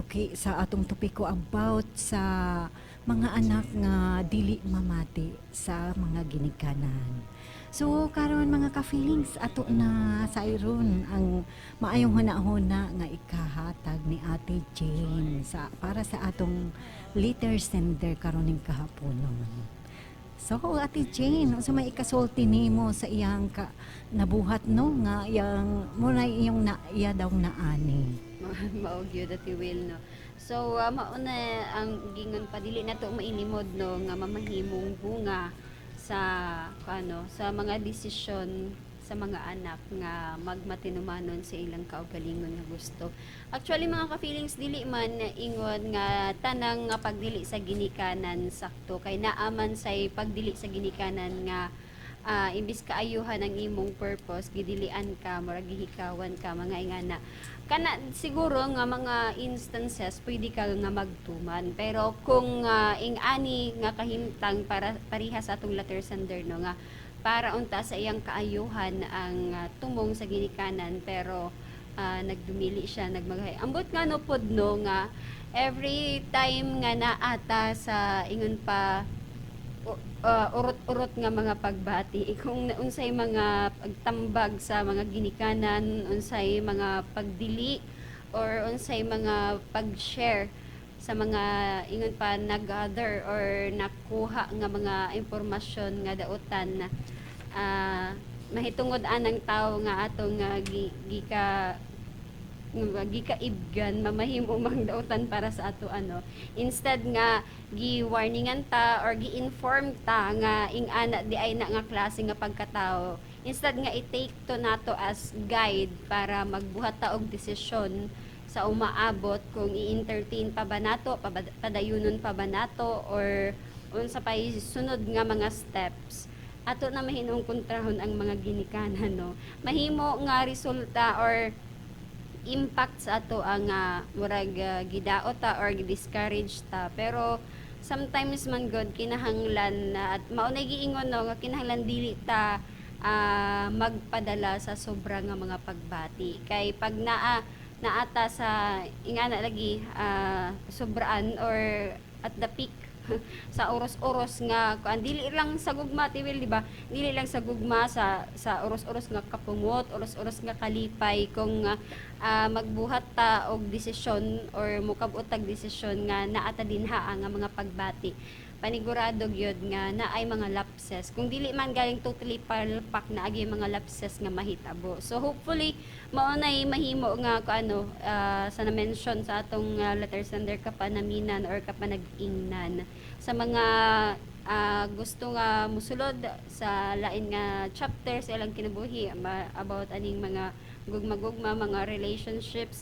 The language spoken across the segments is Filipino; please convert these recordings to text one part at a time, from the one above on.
Okay, sa atong topiko about sa mga anak nga dili mamati sa mga ginikanan. So karon mga ka-feelings ato na sa iron ang maayong huna-huna nga ikahatag ni Ate Jane sa para sa atong letter sender karon ning kahaponon. So Ate Jane, so may ikasulti nimo sa iyang nabuhat no nga iyang mo na iyong na iya daw naani. Maog yun at will no. So mauna ang gingon pa dili na to mainimod no nga mamahimong bunga sa sa mga desisyon sa mga anak nga magmatinumanon sa ilang kaugalingon nga gusto. Actually mga ka-feelings dili man ingon nga tanang nga pagdili sa ginikanan sakto kay naaman say pagdili sa ginikanan nga imbis kaayuhan ang imong purpose gidilian ka murag gihikawan ka mga ingana kana siguro nga mga instances pwede ka nga magtuman pero kung ing-ani nga kahimtang para parihas atong letter sender no nga para unta sa iyang kaayuhan ang tumong sa ginikanan pero nagdumili siya nagmaghay ambot nga no pod no nga every time nga naata sa ingon pa urot-urot nga mga pagbati kung unsay mga pagtambag sa mga ginikanan unsay mga pagdili or unsay mga pag-share sa mga ingon pa nag-gather or nakuha nga mga impormasyon nga dautan na mahitungod anang tao nga atong gikaibgan mamahimo mang dautan para sa ato instead nga gi-warningan ta or gi-inform ta nga ing ana di ay na nga klase nga pagkatao instead nga i-take to nato as guide para magbuhat ta og desisyon sa umaabot kung i-entertain pa ba nato padayunon pa ba nato or unsa pa sunod nga mga steps ato na mahinong kontrahon ang mga ginikanan no mahimo nga resulta or impact sa ato ang murag gidaot ta or discourage ta pero sometimes man god kinahanglan at maunay giingon no nga kinahanglan dili ta magpadala sa sobra nga mga pagbati kay pag naata sa ingana lagi sobraan or at the peak sa oros-oros nga kuan dili lang sa gugma tiwil di ba dili lang sa gugma sa oros-oros nga kapungot oros-oros nga kalipay kung magbuhat ta og desisyon or mukabot tag desisyon nga naata dinha nga mga pagbati panigurado gyud nga naay mga lapses kung dili man galing totally palpak na agi mga lapses nga mahitabo so hopefully maunay mahimo nga sa na-mention sa atong letter sender kapanaminan or kapanag-ingnan sa mga gusto nga musulod sa lain nga chapter sa ilang kinabuhi about aning mga gugma-gugma mga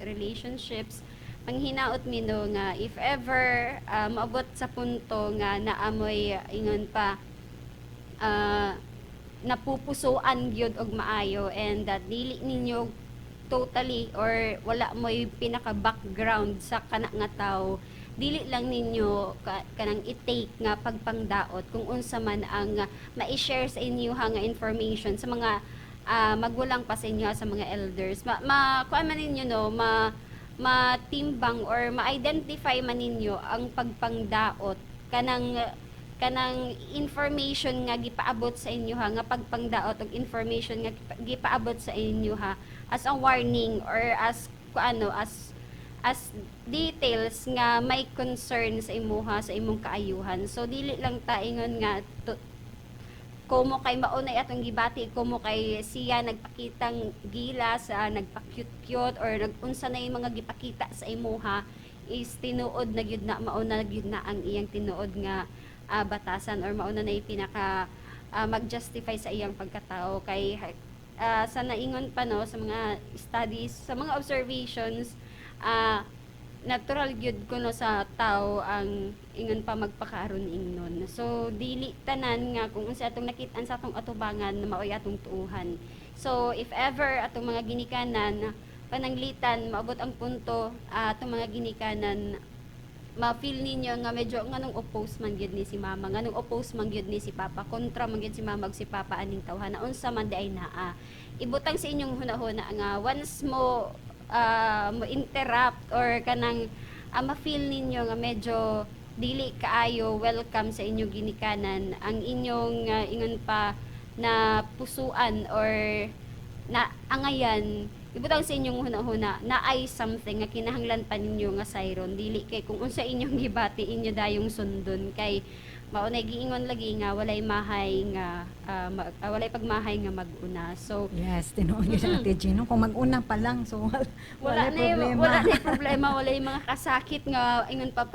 relationships manghinaot mi no nga if ever maabot sa punto nga naamoy ingon pa napupusuan gyud og maayo and that dili ninyo totally or wala mo'y pinaka background sa kana nga tao dili lang ninyo kanang i-take nga pagpangdaot kung unsa man ang ma-share sa inyo nga information sa mga magulang pa sa inyo sa mga elders kuan man ninyo no matimbang or ma-identify man ninyo ang pagpangdaot kanang information nga gipaabot sa inyo nga pagpangdaot og information nga gipaabot sa inyo as a warning or as details nga may concern sa imuha sa imong kaayuhan so dili lang ta ingon nga kumo kay maunay atong gibati kumo kay siya nagpakitang gila sa nagpa-cute or nagunsa na yung mga gipakita sa imuha is tinuod na gyud na mauna na gyud na ang iyang tinuod nga batasan or mauna na yung pinaka mag-justify sa iyang pagkatao kay sa naingon pa no sa mga studies sa mga observations natural gyud kuno sa tao ang ingon pa magpakaron ingnon so dili tanan nga kung unsa atong nakit-an sa atong atubangan na maoy atong tuuhan so if ever atong mga ginikanan pananglitan maabot ang punto atong mga ginikanan ma-feel ninyo nga medyo nganong oppose man gyud ni si mama nganong oppose man gyud ni si papa kontra man gyud si mama ug si papa aning tawhana unsa man di ay naa ibutang sa inyong hunahuna nga once mo mo interrupt or kanang ma-feel ninyo nga medyo dili kaayo welcome sa inyong ginikanan ang inyong ingon pa na pusuan or na angayan ibutang sa inyong hunahuna na ay something nga kinahanglan pa ninyo nga sayron dili kay kung unsa inyong gibati inyo dayong sundon kay maunay giingon lagi nga walay mahay nga walay pagmahay nga mag-una so Yes, tinuod gyud Ate Gino kung mag-una pa lang so wala problema. wala na yung problema wala yung mga kasakit nga ingon pa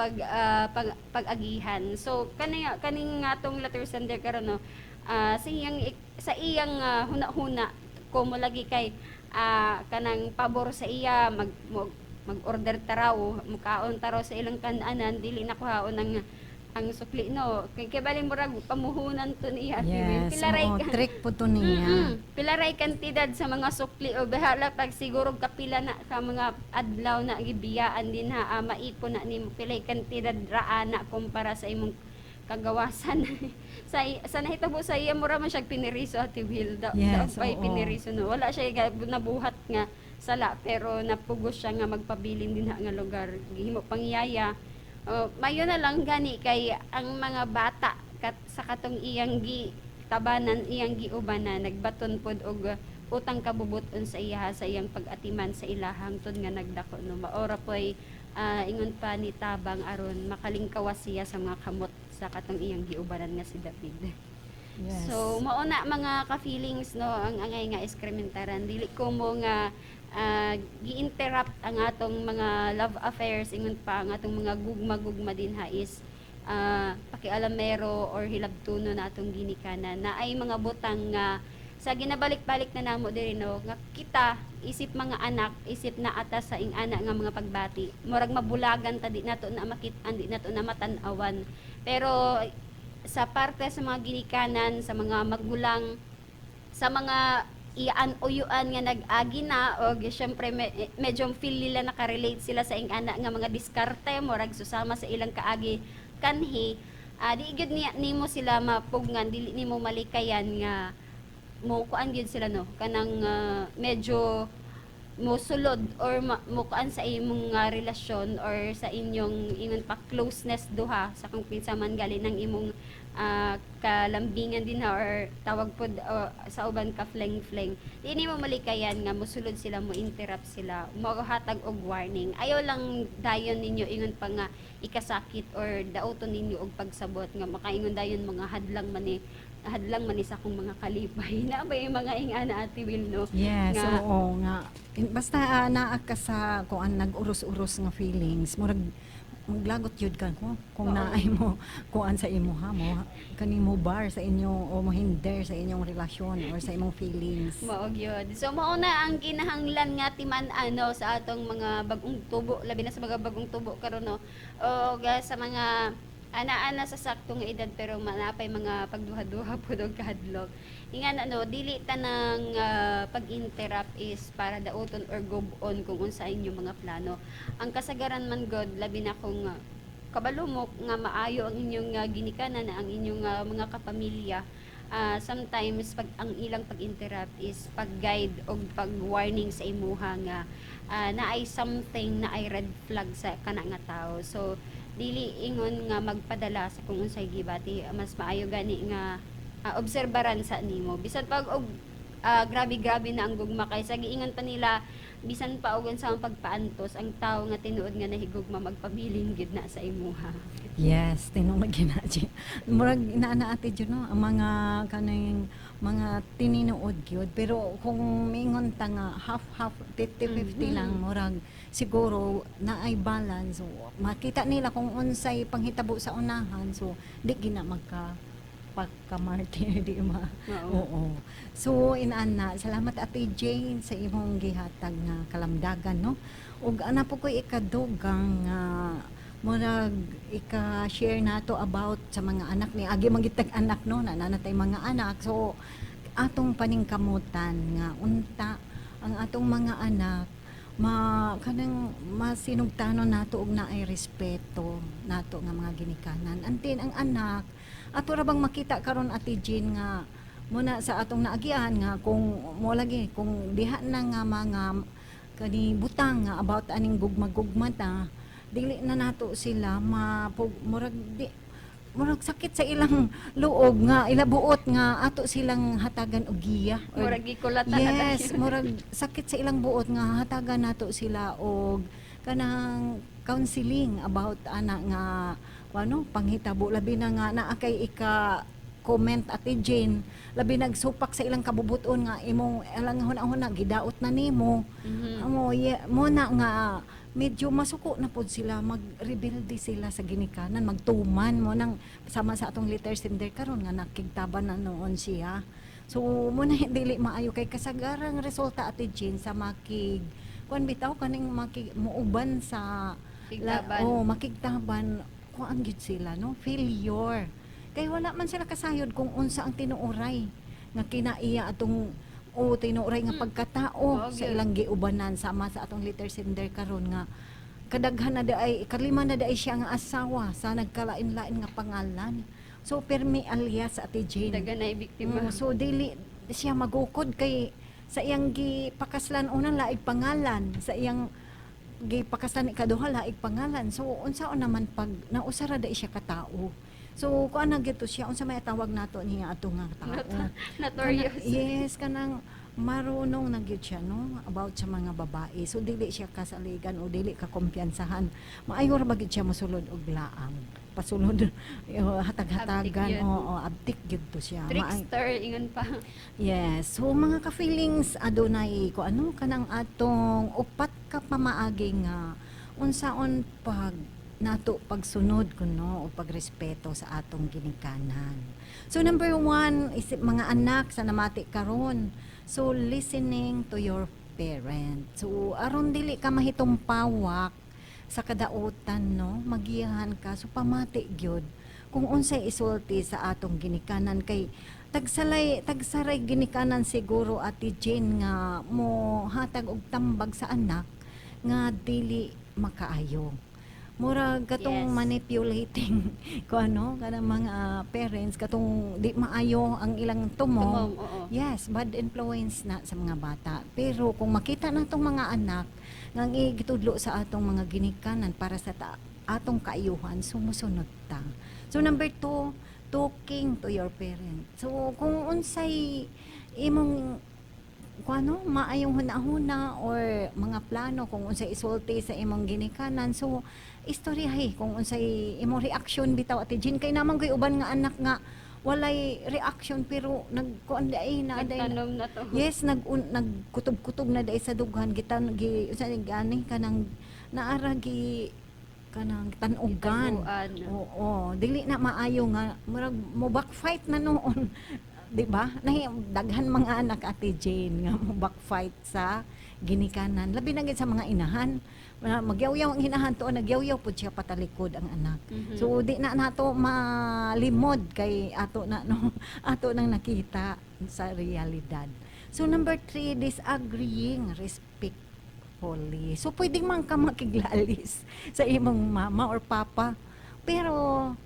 pag-agihan so kaning nga tong letter sender karon no sa iyang huna-huna ko mo lagi kay kanang pabor sa iya mag-order taraw mukaon taraw sa ilang kananan dili na kuhaon ang sukli no kay baling murag pamuhunan to niya Yes, oo, trick po to niya. pilaray kantidad sa mga sukli o bahala pag siguro kapila na ka mga adlaw na gibiyaan din ha maipon na nimo pilay kantidad raana kumpara sa imong kagawasan sa nahitabo sa iya mura man siya piniriso Ate Will Yes, pay oo. piniriso no wala siya nabuhat nga sala pero napugos siya nga magpabilin din ha nga lugar gihimo pangyaya mayo na lang gani kay ang mga bata sa katong iyang tabanan iyang giubanan nagbaton pod og utang kabubuton sa iya sa iyang pag-atiman sa ilahang tun nga nagdako no maora poy ingon pa ni tabang aron makalingkawas siya sa mga kamot sa katong iyang giubanan nga si David. Yes. So mauna mga ka-feelings no ang angay nga eskrementaran dili ko mo nga gi-interrupt ang atong mga love affairs ingon pa ang atong mga gugma-gugma din ha is pakialamero or hilabtuno na atong ginikanan na ay mga butang nga sa ginabalik-balik na namo diri no nga kita isip mga anak isip na atas sa ing ana nga mga pagbati murag mabulagan ta di nato na makit-an di nato na matan-awan pero sa parte sa mga ginikanan sa mga magulang sa mga iyaan uyuan nga nag-agi na o syempre medyo feel nila nakarelate sila sa ing ana nga mga diskarte murag susama sa ilang kaagi kanhi di gyud nimo sila mapugngan dili nimo malikayan nga mo kuan gyud sila no kanang medyo mo sulod or mo kuan sa imong relasyon or sa inyong ingon pa closeness duha sa kung kinsa man gali ng imong kalambingan din ha or tawag pod sa uban ka fleng-fleng di mo malikayan nga mosulod sila mo interrupt sila maghatag og warning ayaw lang dayon ninyo ingon pa nga ikasakit or dauton ninyo og pagsabot nga makaingon dayon mga hadlang man ni sa akong mga kalipay na ba yung mga ingana Ate Will no Yes, nga, oo nga. Basta naa ka sa kung nag-uros-uros nga feelings, murag maglagot yun ka kung Oo. naay mo kuan sa imo ha mo kanimo bar sa inyong o mo hinder sa inyong relasyon or sa imong feelings. maog yun. So mauna ang kinahanglan nga timan ano sa atong mga bagong tubo labi na sa mga bagong tubo karon no o sa mga ana-ana sa saktong edad pero manapay mga pagduha-duha pud og kahadlok. Ingan ano dili tanang pag-interrupt is para dauton or gob-on kung unsa inyo mga plano. Ang kasagaran man god labi na kung kabalumok nga maayo ang inyong ginikanan ang inyong mga kapamilya. Sometimes pag ang ilang pag-interrupt is pag-guide o pag-warning sa imuha nga na ay something na ay red flag sa kana nga tao. So dili ingon nga magpadala sa kung unsay gibati mas maayo gani nga obserbaran sa nimo bisan pag og grabe na ang gugma kay sa giingon pa nila bisan pa og unsang pagpaantos ang tao nga tinuod nga nahigugma magpabilin gid na sa imuha. Yes, tinong ginaji. Murag inaana ate jud no ang mga kaning mga tininuod gyud pero kung mingon ta nga half 50-50 lang murag siguro na ay balance so makita nila kung unsay panghitabo sa unahan so di gina magka pagka-martyr di ma. Oo. Oo. So inana salamat Ate Jane sa imong gihatag nga kalamdagan no. Ug ana po ko ikadugang murag ika-share nato about sa mga anak ni agi magitag anak no nananatay mga anak so atong paningkamutan nga unta ang atong mga anak kanang masinugtanon nato og naay respeto nato nga mga ginikanan antin ang anak ato ra bang makita karon Ate Jean nga muna sa atong naagian nga kung mo lagi kung diha na nga mga kani butang nga about aning gugma-gugma ta dili na nato sila murag murag sakit sa ilang luog nga ilabuot nga ato silang hatagan og giya or Murag gikulatan na yes, tayo. murag sakit sa ilang buot nga hatagan nato sila og kanang counseling about ana nga ano panghitabo labi na nga naa kay ika comment Ate Jane labi nagsupak sa ilang kabubuton nga imong alang huna-huna gidaot na nimo Mhm. mo na nga medyo masuko na pod sila magrebelde sila sa ginikanan magtuman mo nang sama sa atong letter sender karon nga nakigtaban na noon siya. So mo na dili maayo kay kasagarang resulta Ate Jean sa makig kuan bitaw kaning makig muuban sa Tigtaban. makigtaban kuan gyud sila no failure. Kay wala man sila kasayod kung unsa ang tinuoray nga kinaiya atong o tinuoray nga pagkatao Oo, sa gyud. ilang giubanan sama sa atong letter sender karon nga kadaghan na daay kalima na daay siya nga asawa sa nagkalain-lain nga pangalan. So permi alias Ate Jane. Dagan na biktima. So dili siya magukod kay sa iyang gipakaslan unan laig pangalan, sa iyang gipakaslan ikaduha laig pangalan. So unsaon naman pag nausara da siya katao. So kuan na gito siya unsa may tawag nato niya ato nga tao. Notorious. Yes, kanang marunong na gyud siya no about sa mga babae. So dili siya kasaligan o dili ka kumpiyansahan. Maayo ra ba gyud siya mosulod og laang. Pasulod hatag-hatagan Abtik yun. oo abtik gyud to siya. Trickster, ingon pa. Yes, so mga ka-feelings adunay ko ano kanang atong upat ka pamaagi nga unsaon pag nato pagsunod kuno o pagrespeto sa atong ginikanan. So number 1 isip mga anak sa namati karon. So listening to your parent. So aron dili ka mahitumpawak sa kadautan no, magiyahan ka so pamati gyud kung unsay isulti sa atong ginikanan kay tagsaray ginikanan siguro Ate Jane nga mo hatag og tambag sa anak nga dili makaayo. Mura katong Yes. manipulating ko ano kanang mga parents katong di maayo ang ilang tumong. Tumong, oo. Yes, bad influence na sa mga bata. Pero kung makita natong mga anak nga gitudlo sa atong mga ginikanan para sa atong kaayuhan, sumusunod ta. So number 2, talking to your parents. So kung unsay imong kuano maayong hunahuna or mga plano kung unsay isulti sa imong ginikanan, so istoryahe kung unsay imong reaction bitaw Ate Jean kay naman koy uban nga anak nga walay reaction pero nagkuan day na day Nagtanom na to. yes nagkutob-kutob na day sa dughan gitan gi usa gani kanang naara gi kanang tanugan. Gitaguan. Oo, dili na maayo nga murag mo backfight na noon. 'Di ba? Daghan mga anak Ate Jane nga mo backfight sa ginikanan. Labi na gid sa mga inahan. Magyaw-yaw ang inahan to, nagyaw-yaw pud siya patalikod ang anak. Mhm. So di na nato malimod kay ato na no ato nang nakita sa realidad. So number 3, disagreeing respectfully. So pwedeng man ka makiglalis sa imong mama or papa. Pero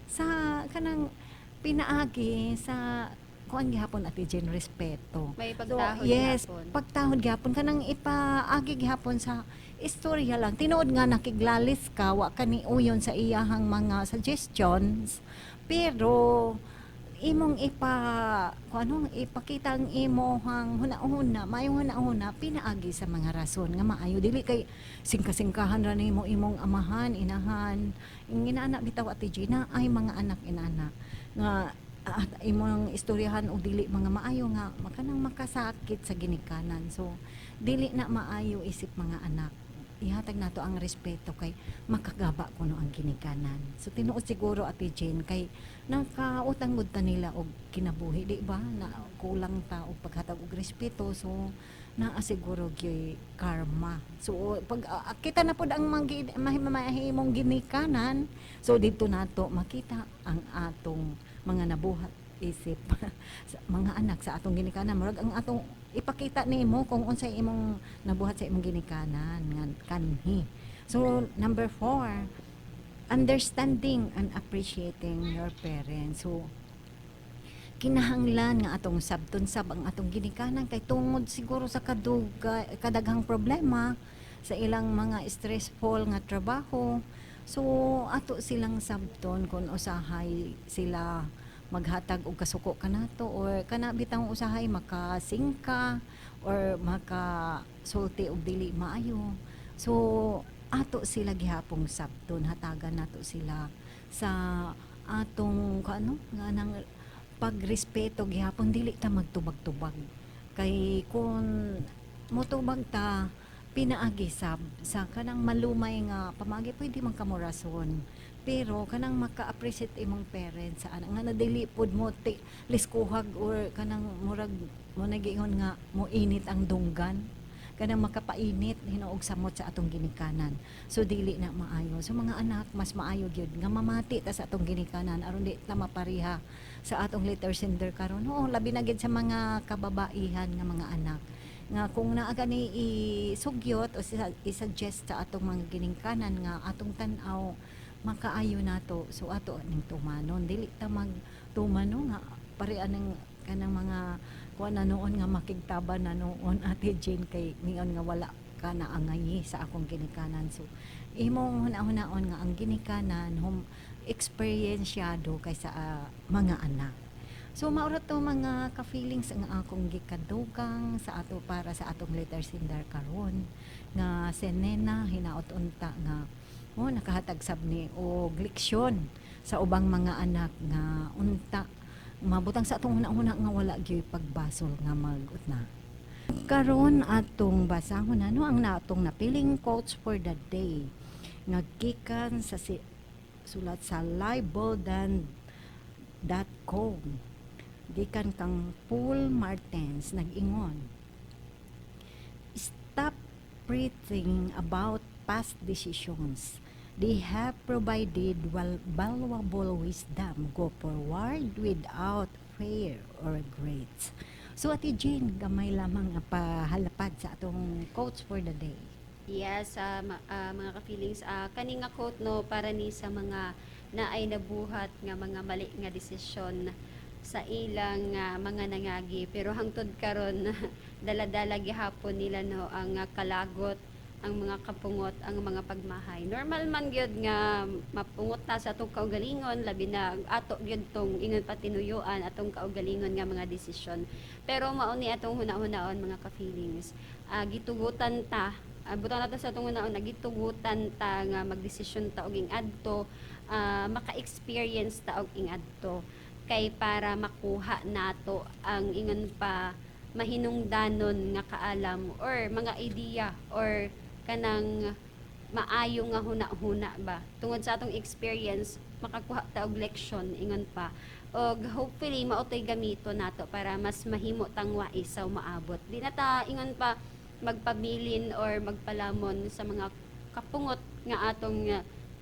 sa kanang pinaagi sa kuan gihapon Ate Jane respeto. May So, pagtahod yes, hapon. pagtahod gihapon kanang ipaagi gihapon sa istorya lang. Tinuod nga nakiglalis ka wa ka ni uyon sa iyahang mga suggestions. Pero imong ipakita ang imong hunahuna, mayong hunahuna pinaagi sa mga rason nga maayo dili kay singka-singkahan ra nimo imong amahan, inahan. Ang inaanak bitaw Ate Gina ay mga anak inana nga imong istoryahan o dili mga maayo nga makanang makasakit sa ginikanan. So dili na maayo isip mga anak. Ihatag nato ang respeto kay makagaba kuno ang ginikanan. So tinuod siguro Ate Jane kay nakautang gud ta nila og kinabuhi di ba na kulang ta og paghatag og respeto so naasiguro gyud karma. So pag kita na pod ang mahimong ginikanan so didto nato makita ang atong mga nabuhat isip sa mga anak sa atong ginikanan murag ang atong ipakita nimo kung unsay imong nabuhat sa imong ginikanan nga kanhi. So number 4, understanding and appreciating your parents. So kinahanglan nga atong sabton-sab ang atong ginikanan kay tungod siguro sa kadaghang problema sa ilang mga stressful nga trabaho So ato silang sabton kung usahay sila maghatag og kasuko kanato or kana bitang usahay makasingka or makasulti og dili maayo. So ato sila gihapong sabton hatagan nato sila sa atong kaano nga nang pagrespeto gihapon dili ta magtubag-tubag. Kay kung motubag ta pinaagi sa kanang malumay nga pamagi pwede man kamo rason pero kanang maka-appreciate imong parents sa nga nadili pod mo liskuhag or kanang murag mo nagiingon nga mo init ang dunggan kanang makapainit hinuog samot sa atong ginikanan so dili na maayo so mga anak mas maayo gyud nga mamati ta sa atong ginikanan aron di ta mapariha sa atong later sender karon oo labi na gyud sa mga kababaihan nga mga anak nga kung naa gani isugyot o i-suggest sa atong mga ginikanan nga atong tan-aw makaayo nato so ato ning tumanon dili ta magtumano nga parean ng kanang mga kuan na noon nga makigtaban na noon Ate Jane kay ningon nga wala ka na angayi sa akong ginikanan so imong hunahon nga ang ginikanan experienceyado kaysa mga anak. So maura to mga ka-feelings ang akong gikadugang sa ato para sa atong letter sender karon nga si Nena hinaot unta nga nakahatag sab ni og leksyon sa ubang mga anak nga unta mabutang sa atong una-una nga wala gyud pagbasol nga mag-utna. Karon atong basahon ang natong napiling quotes for the day nga gikan sa sulat sa liveboldan.com gikan kang Paul Martens nag-ingon, stop breathing about past decisions. They have provided valuable wisdom. Go forward without fear or regrets. So Ate Jean, gamay lamang nga pahalapad sa atong quotes for the day. Yes, mga ka-feelings, kani nga quote no para ni sa mga naay nabuhat nga mga mali nga desisyon sa ilang mga nangagi pero hangtod karon dala-dala gihapon nila no ang kalagot ang mga kapungot ang mga pagmahay normal man gyud nga mapungot ta sa atong kaugalingon labi na ato gyud tong ingon patinuyuan atong kaugalingon nga mga desisyon pero mao ni atong hunahunahon mga ka-feelings gitugutan ta buta nato sa atong hunahon nagitugutan ta nga magdesisyon ta og ing-adto maka-experience ta og ing-adto kay para makuha nato ang ingon pa mahinungdanon nga kaalam or mga idea or kanang maayo nga huna-huna ba tungod sa atong experience makakuha ta og leksyon ingon pa og hopefully maotoy gamito nato para mas mahimo tang wais sa maabot di na ta ingon pa magpabilin or magpalamon sa mga kapungot nga atong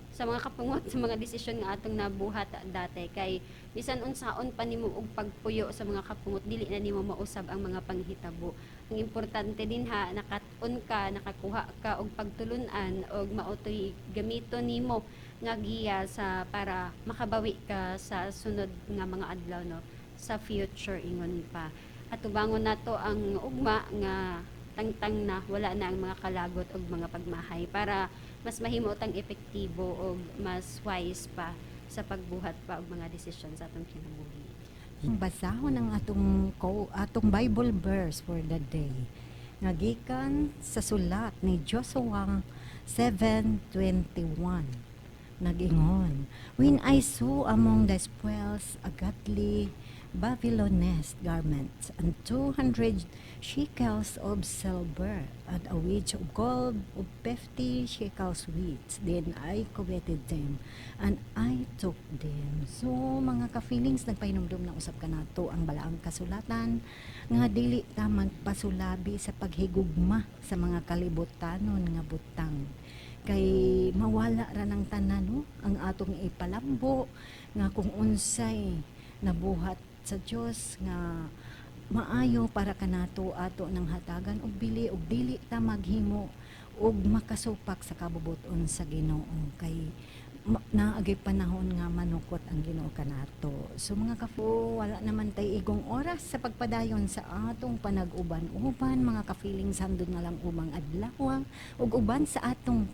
sa mga kapungot sa mga desisyon nga atong nabuhat dati kay bisan unsaon pa nimo og pagpuyo sa mga kapungot dili na nimo mausab ang mga panghitabo ang importante din nakatun ka nakakuha ka og pagtulunan og maotoy gamito nimo nga giya sa para makabawi ka sa sunod nga mga adlaw no sa future ingon pa at tubangon nato ang ugma nga tangtang na wala na ang mga kalagot og mga pagmahay para mas mahimo tang epektibo o mas wise pa sa pagbuhat pa og mga desisyon sa atong kinabuhi. Basahon ang atong Bible verse for the day. Nga gikan sa sulat ni Joshua 7:21. Nag-ingon, when I saw among the spoils a godly Babylonese garments and 200 shekels of silver and a wedge of gold of 50 shekels weight. Then I coveted them and I took them. So mga ka-feelings, nagpahinumdum na usap ka nato ang balaang kasulatan nga dili ta magpasulabi sa paghigugma sa mga kalibutanon nga butang kay mawala ra ng tanan no? Ang atong ipalambo nga kung unsay nabuhat sa Dios nga maayo para kanato ato ng hatagan og bili og dili ta maghimo og makasupak sa kabubuton sa Ginoo kay naagay panahon nga manukot ang Ginoo kanato. So mga kafu, wala naman tay igong oras sa pagpadayon sa atong panag-uban-uban mga ka-feelings handon nga lang umang adlaw ug uban sa atong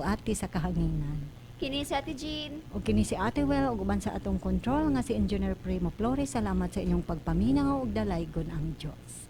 ati sa kahanginan. Kini si Ate Jean. O kini si Ate Well ug uban sa atong control nga si Engineer Primo Flores. Salamat sa inyong pagpaminaw ug dalaygon ang Dios.